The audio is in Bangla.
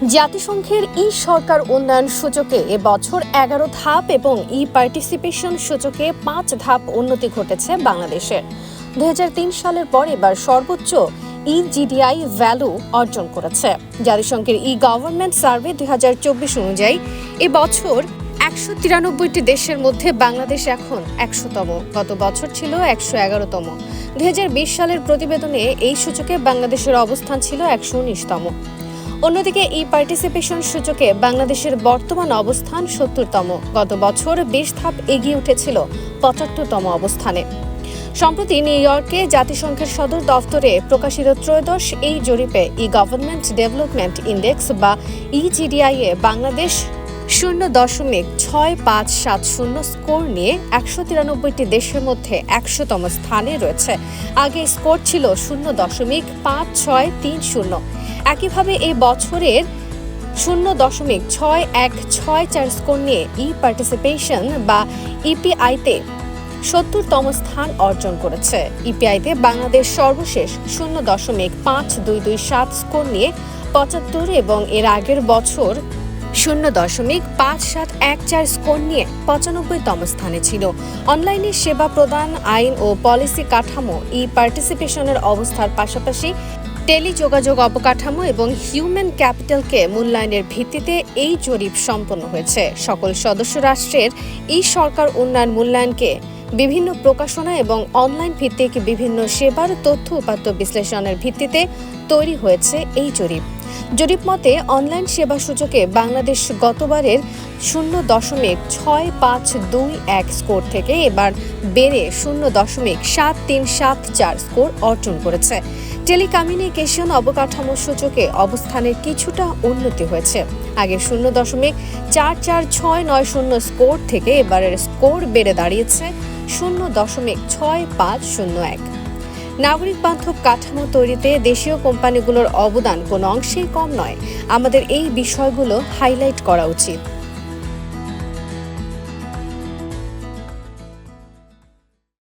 জাতিসংঘের সরকার উন্নয়ন সূচকে এবছর 11 ধাপ এবং পার্টিসিপেশন সূচকে 5 ধাপ উন্নতি ঘটেছে বাংলাদেশের। 2003 সালের পর এবার সর্বোচ্চ জিডিআই ভ্যালু অর্জন করেছে। জাতিসংঘের গভর্নমেন্ট সার্ভে 2024 অনুযায়ী এবছর 193টি দেশের মধ্যে বাংলাদেশ এখন 100তম। গত বছর ছিল 111তম। 2020 সালের প্রতিবেদনে এই সূচকে বাংলাদেশের অবস্থান ছিল 119তম। অন্যদিকে পার্টিসিপেশন সূচকে বাংলাদেশের বর্তমান অবস্থান 70তম। গত বছর 20 ধাপ এগিয়ে উঠেছিল 75তম অবস্থানে। সম্প্রতি নিউ ইয়র্কে জাতিসংঘের সদর দফতরে প্রকাশিত ত্রয়োদশ এই জরিপে গভর্নমেন্ট ডেভেলপমেন্ট ইন্ডেক্স বা জিডিআই এ বাংলাদেশ 0.6570 স্কোর নিয়ে 193টি দেশের মধ্যে 100তম স্থানে রয়েছে। আগে স্কোর ছিল 0.5630। একইভাবে এই বছরের 0.6164 স্কোর নিয়ে পার্টিসিপেশন বা ইপিআইতে 70তম স্থান অর্জন করেছে। ইপিআইতে বাংলাদেশ সর্বশেষ 0.5227 স্কোর নিয়ে 75 এবং এর আগের বছর 0.5714 স্কোর নিয়ে 95তম স্থানে ছিল। অনলাইনে সেবা প্রদান, আইন ও পলিসি কাঠামো, পার্টিসিপেশনের অবস্থার পাশাপাশি টেলিযোগাযোগ অবকাঠামো এবং হিউম্যান ক্যাপিটালকে মূল্যায়নের ভিত্তিতে এই জরিপ সম্পন্ন হয়েছে। সকল সদস্য রাষ্ট্রের সরকার উন্নয়ন মূল্যায়নকে বিভিন্ন প্রকাশনা এবং অনলাইন ভিত্তিক বিভিন্ন সেবার তথ্য উপাত্ত বিশ্লেষণের ভিত্তিতে তৈরি হয়েছে এই জরিপ। জরিপ মতে অনলাইন সেবা সূচকে বাংলাদেশ গতবারের 0.6521 স্কোর থেকে এবার বেড়ে 0.7374 স্কোর অর্জন করেছে। টেলিকমিউনিকেশন অবকাঠামো সূচকে অবস্থানের কিছুটা উন্নতি হয়েছে। আগে 0.4469 স্কোর থেকে এবারের স্কোর বেড়ে দাঁড়িয়েছে 0.6501। নাগরিক বান্ধব কাঠামো তৈরিতে দেশীয় কোম্পানিগুলোর অবদান কোনো অংশেই কম নয়। আমাদের এই বিষয়গুলো হাইলাইট করা উচিত।